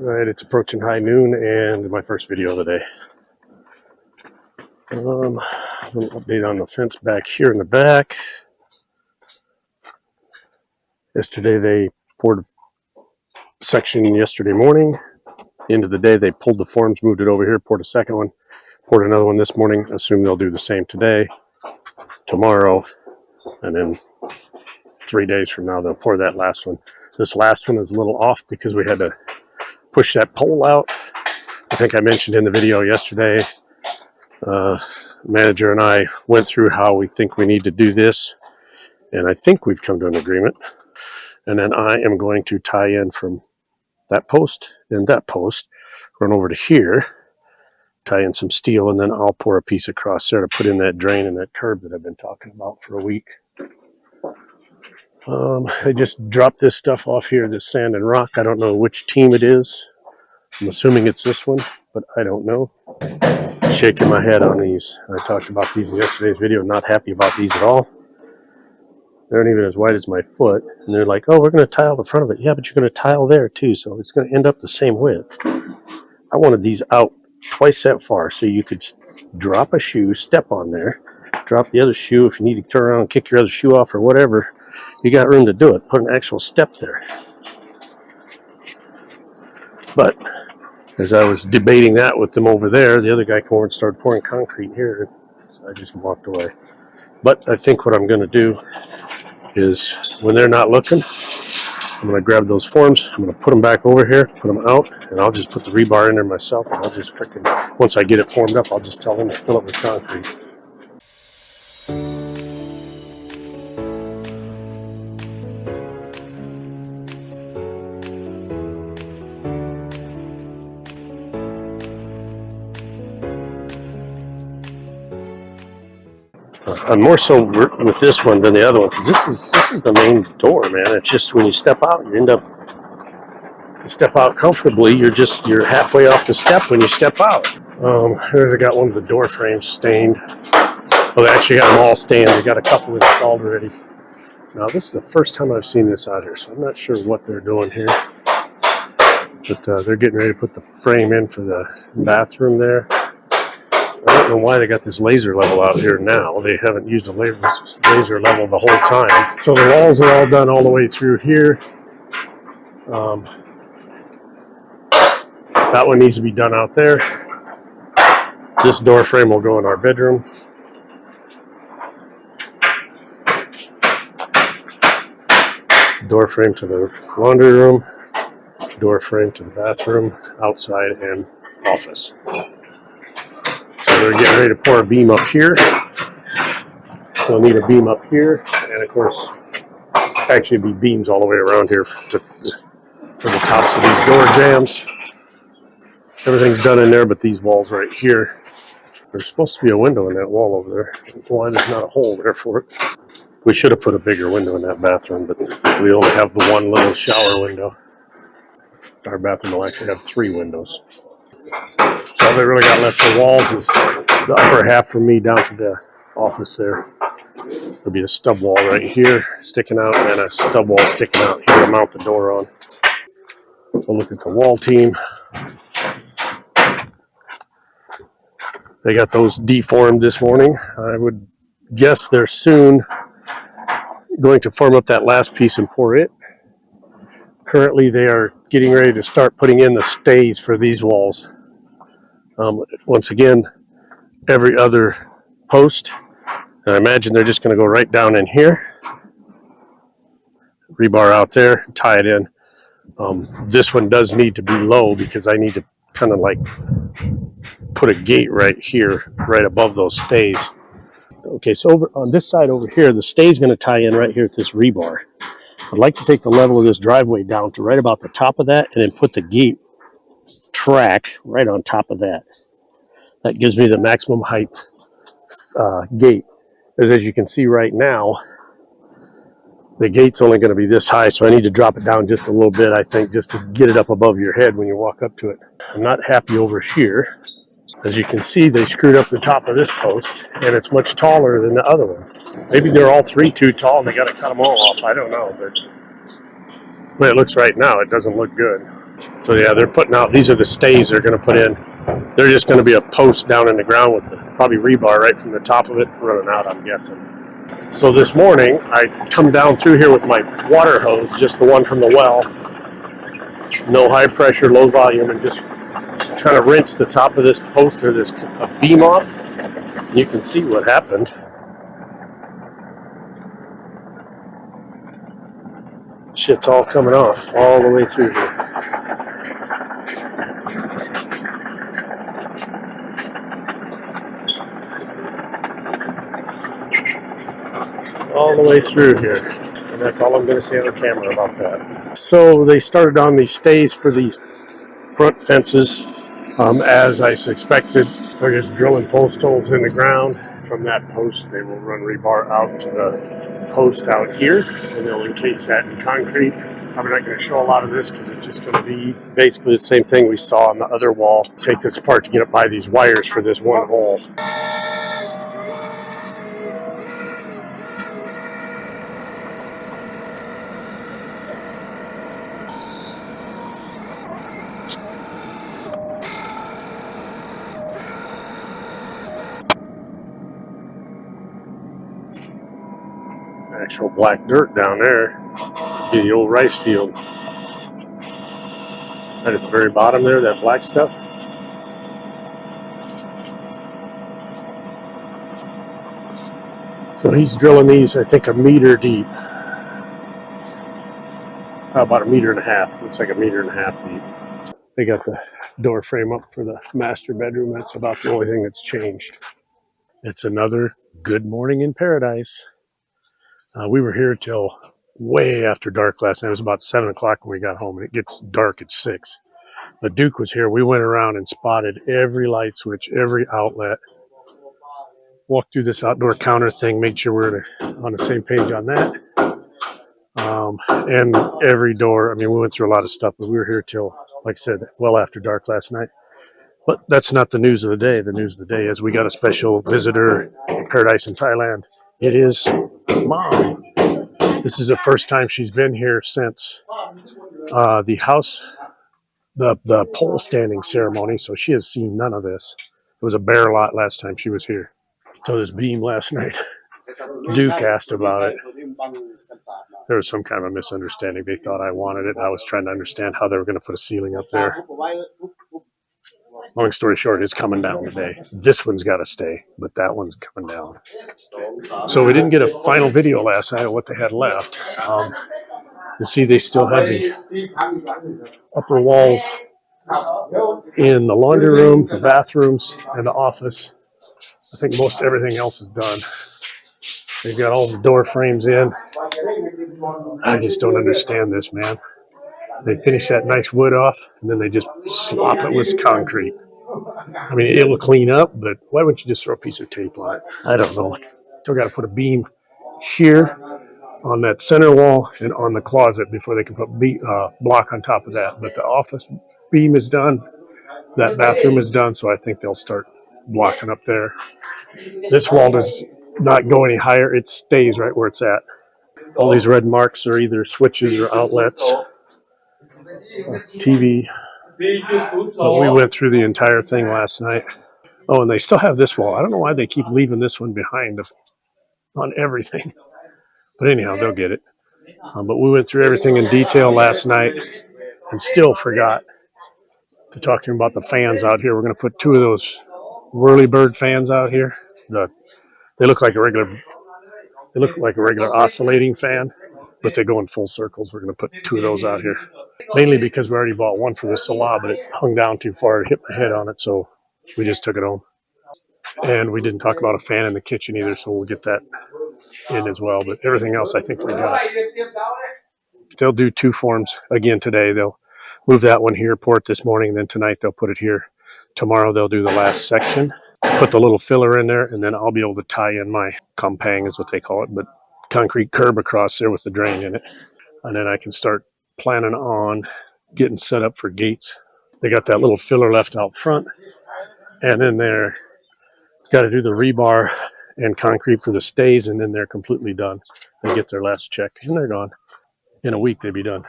Right, it's approaching high noon and my first video of the day. A little update on the fence back here in the back. Yesterday they poured a section yesterday morning. End of the day they pulled the forms, moved it over here, poured a second one, poured another one this morning. Assume they'll do the same today, tomorrow, and then 3 days from now they'll pour that last one. This last one is a little off because we had to push that pole out. I think I mentioned in the video yesterday, manager and I went through how we think we need to do this, and I think we've come to an agreement. And then I am going to tie in from that post and that post, run over to here, tie in some steel, and then I'll pour a piece across there to put in that drain and that curb that I've been talking about for a week. I just dropped this stuff off here, this sand and rock. I don't know which team it is. I'm assuming it's this one, but I don't know. Shaking my head on these. I talked about these in yesterday's video. Not happy about these at all. They aren't even as wide as my foot. And they're like, oh, we're going to tile the front of it. Yeah, but you're going to tile there too, so it's going to end up the same width. I wanted these out twice that far so you could drop a shoe, step on there, drop the other shoe. If you need to turn around and kick your other shoe off or whatever, you got room to do it. Put an actual step there. But as I was debating that with them over there, the other guy came over and started pouring concrete here. So I just walked away. But I think what I'm going to do is when they're not looking, I'm going to grab those forms, I'm going to put them back over here, put them out, and I'll just put the rebar in there myself, and I'll just freaking, once I get it formed up, I'll just tell them to fill it with concrete. I'm more so with this one than the other one, because this is the main door, man. It's just when you step out, you end up, step out comfortably, you're halfway off the step when you step out. Here's I got one of the door frames stained. Well, they actually got them all stained. They got a couple installed already. Now this is the first time I've seen this out here, so I'm not sure what they're doing here. But they're getting ready to put the frame in for the bathroom there. I don't know why they got this laser level out here now. They haven't used a laser level the whole time. So the walls are all done all the way through here. That one needs to be done out there. This door frame will go in our bedroom. Door frame to the laundry room. Door frame to the bathroom, outside, and office. So they're getting ready to pour a beam up here. They'll need a beam up here, and of course, actually be beams all the way around here for the tops of these door jambs. Everything's done in there, but these walls right here. There's supposed to be a window in that wall over there. I don't know why there's not a hole there for it. We should have put a bigger window in that bathroom, but we only have the one little shower window. Our bathroom will actually have 3 windows. So all they really got left for walls is the upper half from me down to the office there. There'll be a stub wall right here sticking out, and a stub wall sticking out here to mount the door on. We'll look at the wall team. They got those deformed this morning. I would guess they're soon going to form up that last piece and pour it. Currently they are getting ready to start putting in the stays for these walls. Once again, every other post, and I imagine they're just going to go right down in here, rebar out there, tie it in. This one does need to be low because I need to kind of like put a gate right here, right above those stays. Okay, so over on this side over here, the stay is going to tie in right here at this rebar. I'd like to take the level of this driveway down to right about the top of that, and then put the gate track right on top of that. That gives me the maximum height gate. As you can see right now, the gate's only going to be this high, so I need to drop it down just a little bit, I think, just to get it up above your head when you walk up to it. I'm not happy over here. As you can see, they screwed up the top of this post, and it's much taller than the other one. Maybe they're all 3 too tall, and they got to cut them all off. I don't know, but the way it looks right now, it doesn't look good. So yeah, they're putting out, these are the stays they're going to put in. They're just going to be a post down in the ground with probably rebar right from the top of it running out, I'm guessing. So this morning, I come down through here with my water hose, just the one from the well. No high pressure, low volume, and just trying to rinse the top of this post or this beam off. You can see what happened. Shit's all coming off all the way through here. All the way through here. And that's all I'm going to say on the camera about that. So they started on these stays for these front fences. As I suspected, they're just drilling post holes in the ground. From that post, they will run rebar out to the post out here, and they'll encase that in concrete. I'm not going to show a lot of this because it's just going to be basically the same thing we saw on the other wall. Take this apart to get it by these wires for this one hole. Actual black dirt down there. Be the old rice field. Right at the very bottom there, that black stuff. So he's drilling these, I think, a meter deep. About a meter and a half. Looks like a meter and a half deep. They got the door frame up for the master bedroom. That's about the only thing that's changed. It's another good morning in paradise. We were here till way after dark last night. It was about 7 o'clock when we got home, and it gets dark at 6. The Duke was here. We went around and spotted every light switch, every outlet. Walked through this outdoor counter thing, made sure we're on the same page on that. And every door. I mean, we went through a lot of stuff, but we were here till, like I said, well after dark last night. But that's not the news of the day. The news of the day is we got a special visitor in Paradise in Thailand. It is Mom. This is the first time she's been here since the house, the pole standing ceremony. So she has seen none of this. It was a bare lot last time she was here. So this beam last night, Duke asked about it. There was some kind of a misunderstanding. They thought I wanted it. I was trying to understand how they were going to put a ceiling up there. Long story short, it's coming down today. This one's got to stay, but that one's coming down. So we didn't get a final video last night of what they had left. You see, they still have the upper walls in the laundry room, the bathrooms, and the office. I think most everything else is done. They've got all the door frames in. I just don't understand this, man. They finish that nice wood off, and then they just slop it with concrete. I mean, it'll clean up, but why wouldn't you just throw a piece of tape on it? I don't know. Still got to put a beam here on that center wall and on the closet before they can put block on top of that. But the office beam is done. That bathroom is done, so I think they'll start blocking up there. This wall does not go any higher. It stays right where it's at. All these red marks are either switches or outlets. TV. But we went through the entire thing last night. Oh, and they still have this wall. I don't know why they keep leaving this one behind on everything. But anyhow, they'll get it. But we went through everything in detail last night and still forgot to talk to him about the fans out here. We're going to put 2 of those whirly-bird fans out here. They look like a regular oscillating fan, but they go in full circles. We're going to put 2 of those out here. Mainly because we already bought one for the Salah, but it hung down too far to hit my head on it, so we just took it home. And we didn't talk about a fan in the kitchen either, so we'll get that in as well. But everything else I think we got. They'll do 2 forms again today. They'll move that one here, pour it this morning, and then tonight they'll put it here. Tomorrow they'll do the last section, put the little filler in there, and then I'll be able to tie in my compang is what they call it, but concrete curb across there with the drain in it. And then I can start planning on getting set up for gates. They got that little filler left out front, and then they're got to do the rebar and concrete for the stays, and then they're completely done. They get their last check, and they're gone. In a week, they'd be done.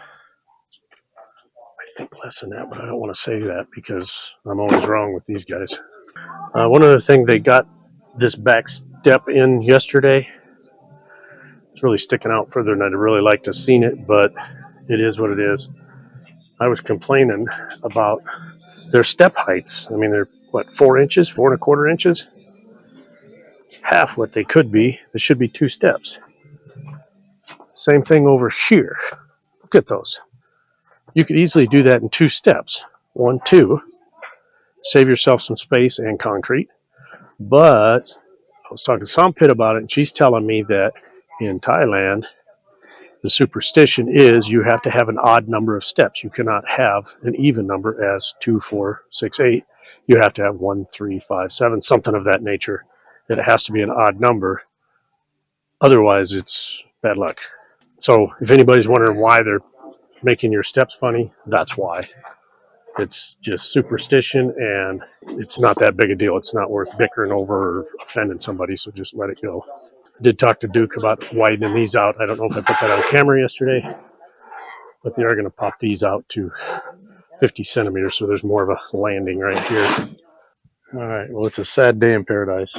I think less than that, but I don't want to say that because I'm always wrong with these guys. One other thing, they got this back step in yesterday. It's really sticking out further than I'd really like to have seen it, but it is what it is. I was complaining about their step heights. I mean, they're what, 4 inches, 4 1/4 inches? Half what they could be. There should be 2 steps. Same thing over here. Look at those. You could easily do that in 2 steps. 1, 2. Save yourself some space and concrete. But I was talking to Sampit about it, and she's telling me that in Thailand, the superstition is you have to have an odd number of steps. You cannot have an even number as 2, 4, 6, 8. You have to have 1, 3, 5, 7, something of that nature. It has to be an odd number. Otherwise, it's bad luck. So if anybody's wondering why they're making your steps funny, that's why. It's just superstition, and it's not that big a deal. It's not worth bickering over or offending somebody, so just let it go. I did talk to Duke about widening these out. I don't know if I put that on camera yesterday, but they are going to pop these out to 50 centimeters, so there's more of a landing right here. All right, well, it's a sad day in Paradise.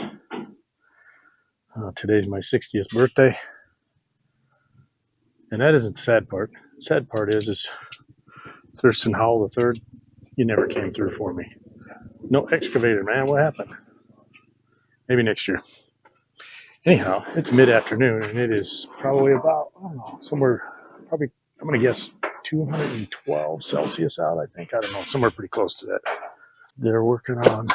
Today's my 60th birthday, and that isn't the sad part. The sad part is Thurston Howell III, you never came through for me. No excavator, man. What happened? Maybe next year. Anyhow, it's mid-afternoon, and it is probably about, I don't know, somewhere, probably, I'm going to guess 212 Celsius out, I think. I don't know, somewhere pretty close to that. They're working on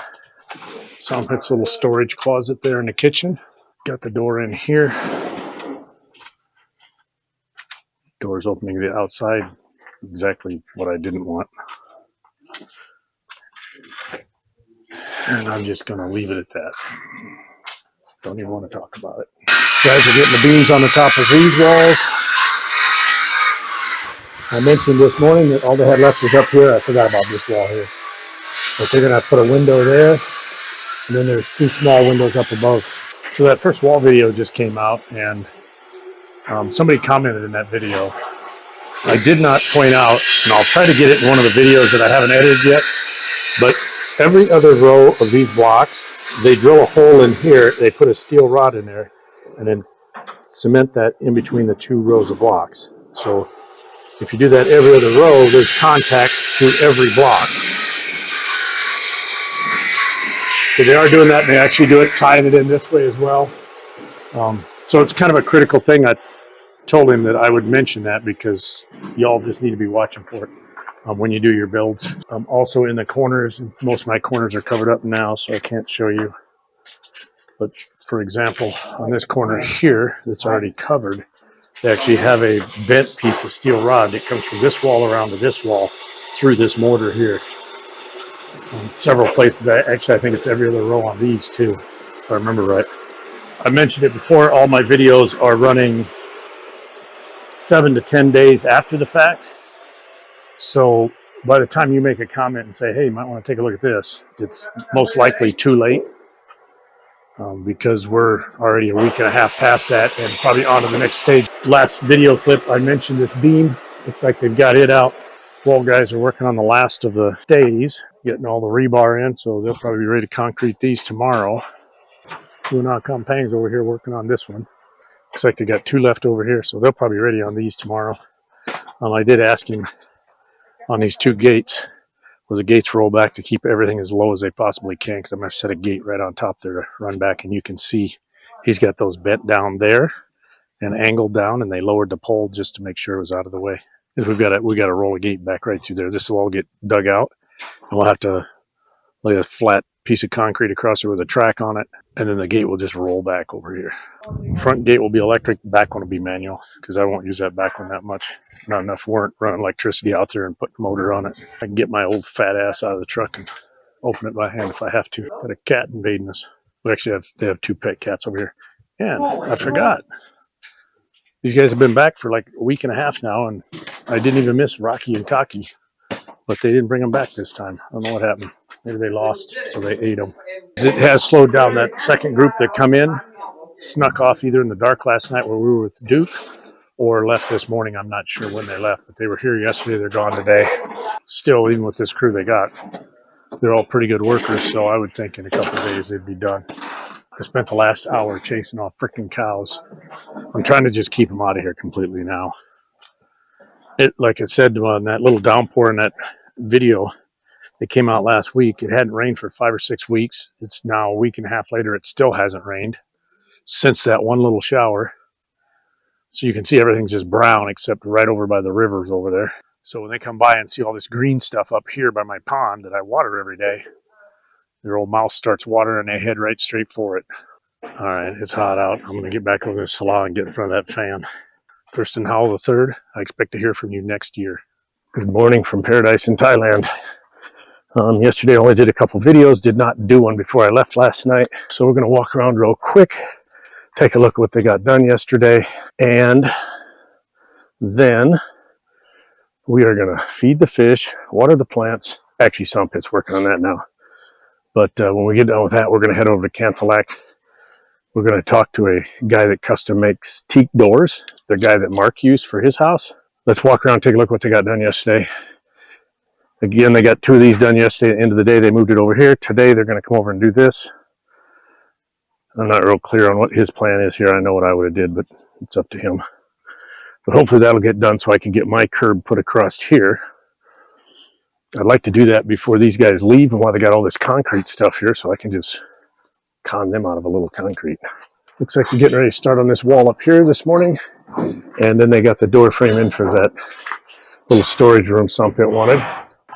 Sampit's little storage closet there in the kitchen. Got the door in here. Door's opening to the outside. Exactly what I didn't want. And I'm just going to leave it at that. Don't even want to talk about it. Guys are getting the beams on the top of these walls. I mentioned this morning that all they had left was up here. I forgot about this wall here. But they're going to put a window there. And then there's 2 small windows up above. So that first wall video just came out, and somebody commented in that video. I did not point out, and I'll try to get it in one of the videos that I haven't edited yet, but every other row of these blocks, they drill a hole in here, they put a steel rod in there, and then cement that in between the 2 rows of blocks. So if you do that every other row, there's contact to every block. So they are doing that, and they actually do it, tying it in this way as well. So it's kind of a critical thing. I told him that I would mention that because y'all just need to be watching for it when you do your builds. Also in the corners, most of my corners are covered up now, so I can't show you. But for example, on this corner here that's already covered, they actually have a bent piece of steel rod that comes from this wall around to this wall through this mortar here. Several places, actually I think it's every other row on these too, if I remember right. I mentioned it before, all my videos are running 7 to 10 days after the fact. So by the time you make a comment and say, hey, you might want to take a look at this, it's most likely too late because we're already a week and a half past that and probably on to the next stage. Last video clip, I mentioned this beam. Looks like they've got it out. Wall guys are working on the last of the stays, getting all the rebar in, so they'll probably be ready to concrete these tomorrow. Luna Compang's over here working on this one. Looks like they got 2 left over here, so they'll probably be ready on these tomorrow. I did ask him on these 2 gates, where the gates roll back to keep everything as low as they possibly can, because I'm going to set a gate right on top there to run back, and you can see he's got those bent down there and angled down, and they lowered the pole just to make sure it was out of the way. We got to roll a gate back right through there. This will all get dug out, and we'll have to lay a flat piece of concrete across it with a track on it, and then the gate will just roll back over here. Front gate will be electric, back one will be manual, because I won't use that back one that much. Not enough warrant running electricity out there and put the motor on it. I can get my old fat ass out of the truck and open it by hand if I have to. Got a cat invading us. We actually they have 2 pet cats over here. And I forgot. These guys have been back for like a week and a half now, and I didn't even miss Rocky and Cocky, but they didn't bring them back this time. I don't know what happened. Maybe they lost, so they ate them. It has slowed down. That second group that come in snuck off either in the dark last night where we were with Duke, or left this morning. I'm not sure when they left, but they were here yesterday. They're gone today. Still, even with this crew they got, they're all pretty good workers, so I would think in a couple of days they'd be done. I spent the last hour chasing off freaking cows. I'm trying to just keep them out of here completely now. Like I said on that little downpour in that video that came out last week, it hadn't rained for 5 or 6 weeks. It's now a week and a half later. It still hasn't rained since that one little shower. So you can see everything's just brown except right over by the rivers over there. So when they come by and see all this green stuff up here by my pond that I water every day, their old mouth starts watering and they head right straight for it. All right, it's hot out. I'm going to get back over to the salon and get in front of that fan. Thurston Howell III, I expect to hear from you next year. Good morning from Paradise in Thailand. Yesterday I only did a couple videos, did not do one before I left last night. So we're going to walk around real quick, take a look at what they got done yesterday, and then we are going to feed the fish, water the plants. Actually, Sompit's working on that now. But when we get done with that, we're going to head over to Cantalak. We're going to talk to a guy that custom makes teak doors, the guy that Mark used for his house. Let's walk around and take a look at what they got done yesterday. Again, they got 2 of these done yesterday. At the end of the day, they moved it over here. Today, they're going to come over and do this. I'm not real clear on what his plan is here. I know what I would have did, but it's up to him. But hopefully that'll get done so I can get my curb put across here. I'd like to do that before these guys leave and while they got all this concrete stuff here so I can just con them out of a little concrete. Looks like they're getting ready to start on this wall up here this morning. And then they got the door frame in for that little storage room Sompit wanted.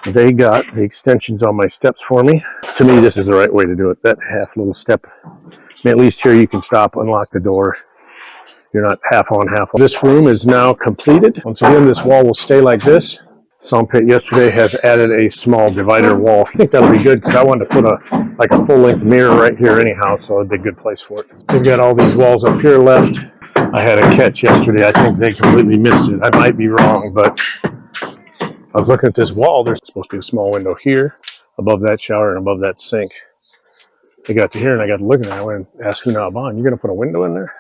They got the extensions on my steps for me. To me, this is the right way to do it. That half little step. I mean, at least here you can stop, unlock the door. You're not half on, half off. This room is now completed. Once again, this wall will stay like this. Sompit yesterday has added a small divider wall. I think that'll be good because I wanted to put a full-length mirror right here anyhow, so it'd be a good place for it. They've got all these walls up here left. I had a catch yesterday. I think they completely missed it. I might be wrong, but I was looking at this wall. There's supposed to be a small window here, above that shower and above that sink. I got to here and I got to looking at it. I went and asked Hunabon, you going to put a window in there?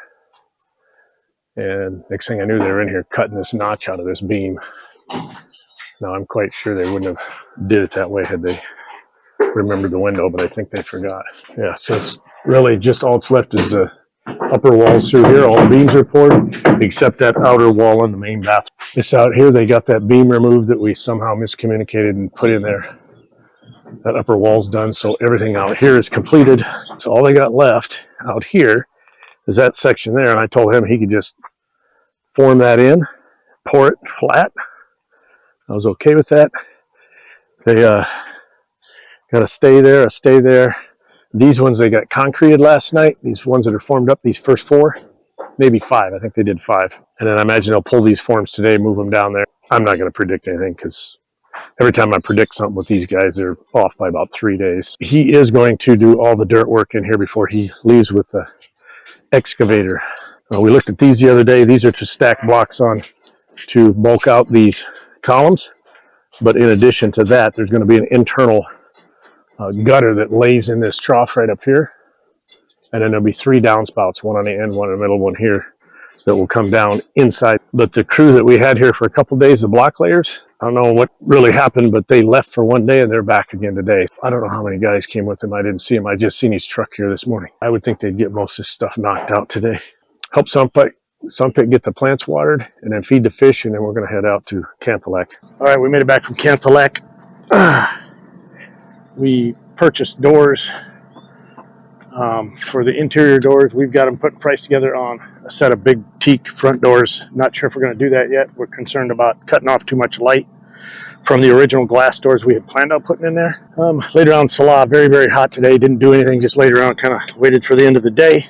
And next thing I knew, they were in here cutting this notch out of this beam. Now, I'm quite sure they wouldn't have did it that way had they remembered the window, but I think they forgot. Yeah, so it's really just all that's left is the upper walls through here. All the beams are poured, except that outer wall in the main bathroom. This out here, they got that beam removed that we somehow miscommunicated and put in there. That upper wall's done, so everything out here is completed. So all they got left out here is that section there, and I told him he could just form that in, pour it flat. I was okay with that. They got a stay there, a stay there. These ones they got concreted last night. These ones that are formed up, these first 4, maybe 5. I think they did 5. And then I imagine they'll pull these forms today, move them down there. I'm not going to predict anything because every time I predict something with these guys, they're off by about 3 days. He is going to do all the dirt work in here before he leaves with the excavator. We looked at these the other day. These are to stack blocks on to bulk out these columns. But in addition to that, there's going to be an internal gutter that lays in this trough right up here. And then there'll be 3 downspouts, one on the end, one in the middle, one here, that will come down inside. But the crew that we had here for a couple of days, the block layers, I don't know what really happened, but they left for one day and they're back again today. I don't know how many guys came with them. I didn't see them. I just seen his truck here this morning. I would think they'd get most of this stuff knocked out today. Help Sompit get the plants watered and then feed the fish, and then we're going to head out to Cantalak. All right, we made it back from Cantalak. We purchased doors for the interior doors. We've got them put price together on a set of big teak front doors. Not sure if we're going to do that yet. We're concerned about cutting off too much light from the original glass doors we had planned on putting in there. Later on, Salah, very, very hot today. Didn't do anything, just laid around, kind of waited for the end of the day.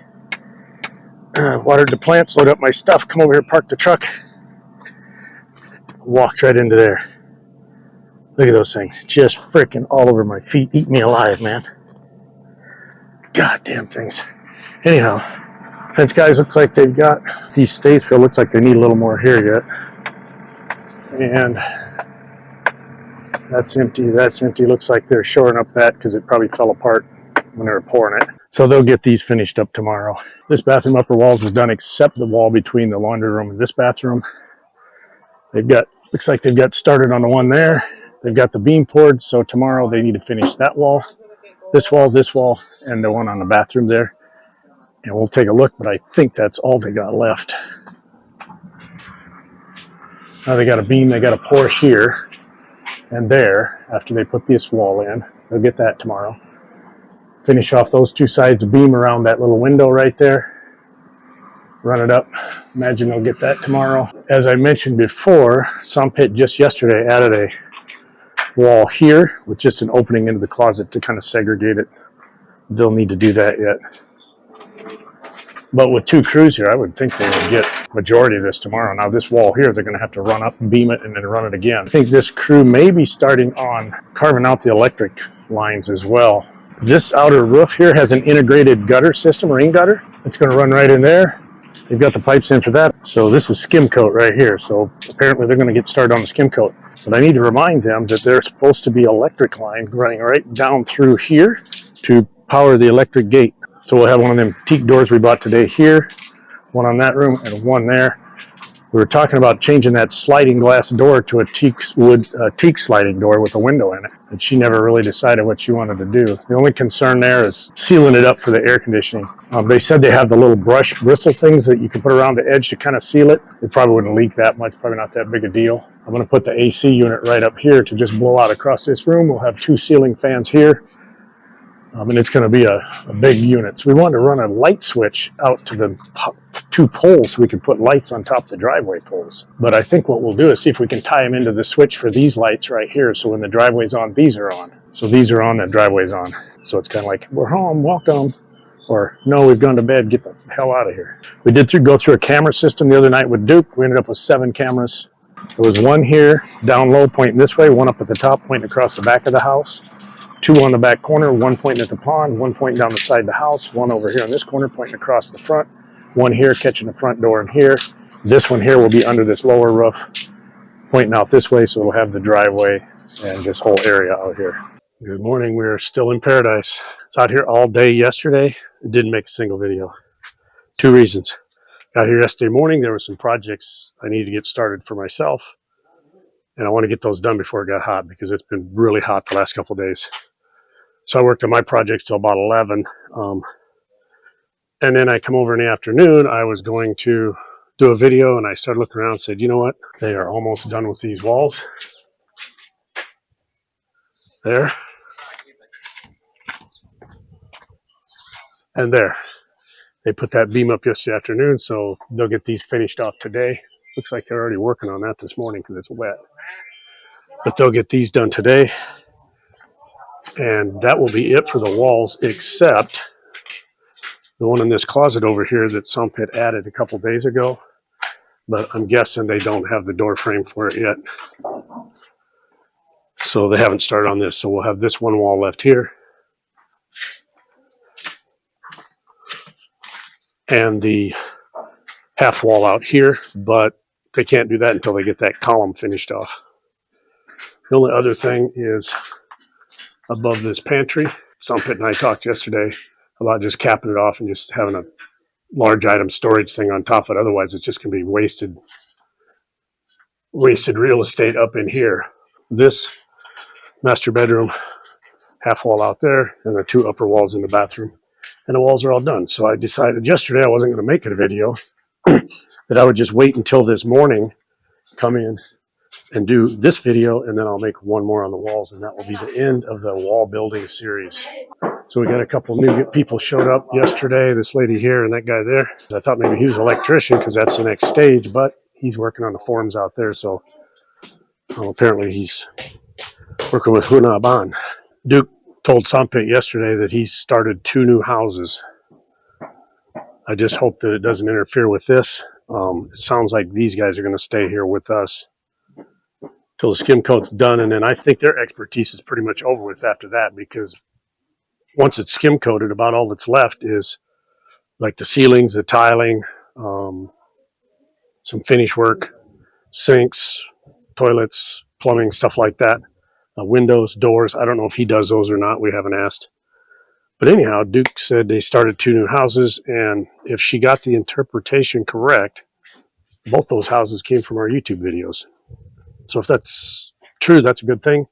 Watered the plants, loaded up my stuff, come over here, parked the truck, walked right into there. Look at those things, just freaking all over my feet. Eat me alive, man. Goddamn things. Anyhow, fence guys, looks like they've got these stays filled. Looks like they need a little more here yet. And that's empty, that's empty. Looks like they're shoring up that because it probably fell apart when they were pouring it. So they'll get these finished up tomorrow. This bathroom upper walls is done except the wall between the laundry room and this bathroom. They've got, looks like they've got started on the one there. They've got the beam poured, so tomorrow they need to finish that wall, this wall, and the one on the bathroom there. And we'll take a look, but I think that's all they got left. Now they got a beam they got to pour here and there after they put this wall in. They'll get that tomorrow. Finish off those two sides of beam around that little window right there. Run it up. Imagine they'll get that tomorrow. As I mentioned before, Sompit just yesterday added a wall here with just an opening into the closet to kind of segregate it. They'll need to do that yet. But with two crews here, I would think they would get majority of this tomorrow. Now this wall here, they're going to have to run up and beam it and then run it again. I think this crew may be starting on carving out the electric lines as well. This outer roof here has an integrated gutter system, rain gutter. It's going to run right in there. They've got the pipes in for that. So this is skim coat right here. So apparently they're going to get started on the skim coat. But I need to remind them that there's supposed to be electric line running right down through here to power the electric gate. So we'll have one of them teak doors we bought today here, one on that room, and one there. We were talking about changing that sliding glass door to a teak sliding door with a window in it. And she never really decided what she wanted to do. The only concern there is sealing it up for the air conditioning. They said they have the little brush bristle things that you can put around the edge to kind of seal it. It probably wouldn't leak that much, probably not that big a deal. I'm going to put the AC unit right up here to just blow out across this room. We'll have two ceiling fans here. And it's going to be a big unit. So we wanted to run a light switch out to the two poles so we could put lights on top of the driveway poles. But I think what we'll do is see if we can tie them into the switch for these lights right here. So when the driveway's on, these are on. So these are on, the driveway's on. So it's kind of like, we're home, welcome. Or, no, we've gone to bed, get the hell out of here. We did go through a camera system the other night with Duke. We ended up with 7 cameras. There was one here, down low, pointing this way, one up at the top, pointing across the back of the house. 2 on the back corner, 1 pointing at the pond, 1 pointing down the side of the house, 1 over here on this corner pointing across the front, 1 here catching the front door in here. This one here will be under this lower roof, pointing out this way, so it'll have the driveway and this whole area out here. Good morning, we're still in Paradise. It's out here all day yesterday. It didn't make a single video. 2 reasons. Got here yesterday morning, there were some projects I needed to get started for myself, and I want to get those done before it got hot because it's been really hot the last couple of days. So I worked on my projects till about 11. And then I come over in the afternoon. I was going to do a video and I started looking around and said, you know what? They are almost done with these walls. There. And there. They put that beam up yesterday afternoon, so they'll get these finished off today. Looks like they're already working on that this morning because it's wet. But they'll get these done today. And that will be it for the walls, except the one in this closet over here that Sompit added a couple days ago. But I'm guessing they don't have the door frame for it yet. So they haven't started on this. So we'll have this one wall left here. And the half wall out here. But they can't do that until they get that column finished off. The only other thing is above this pantry. Sompit and I talked yesterday about just capping it off and just having a large item storage thing on top of it. Otherwise, it's just going to be wasted real estate up in here. This master bedroom, half wall out there, and the 2 upper walls in the bathroom. And the walls are all done. So I decided yesterday I wasn't going to make it a video, that I would just wait until this morning, come in and do this video, and then I'll make one more on the walls, and that will be the end of the wall building series. So we got a couple new people showed up yesterday, this lady here and that guy there. I thought maybe he was an electrician because that's the next stage, but he's working on the forms out there, so apparently he's working with Hunaban. Duke told Sompit yesterday that he's started 2 new houses. I just hope that it doesn't interfere with this. It sounds like these guys are going to stay here with us till the skim coat's done, and then I think their expertise is pretty much over with after that, because once it's skim coated, about all that's left is like the ceilings, the tiling, some finish work, sinks, toilets, plumbing, stuff like that. Windows, doors. I don't know if he does those or not. We haven't asked. But anyhow, Duke said they started 2 new houses, and if she got the interpretation correct, both those houses came from our YouTube videos. So if that's true, that's a good thing.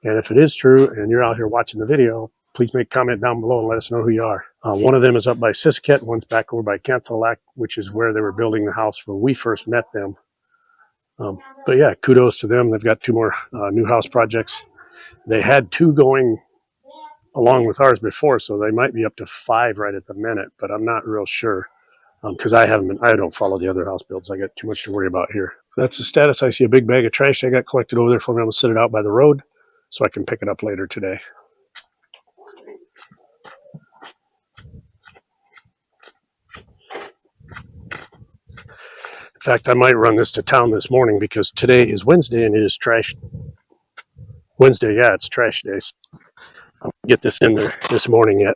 And if it is true and you're out here watching the video, please make a comment down below and let us know who you are. One of them is up by Sisaket, one's back over by Canthalac, which is where they were building the house when we first met them. But yeah, kudos to them. They've got 2 more new house projects. They had 2 going along with ours before, so they might be up to 5 right at the minute, but I'm not real sure because I don't follow the other house builds. I got too much to worry about here. That's the status. I see a big bag of trash I got collected over there for me. I'm going to set it out by the road so I can pick it up later today. In fact, I might run this to town this morning because today is Wednesday and it is trash Wednesday. Yeah, it's trash day. I'll get this in there this morning yet.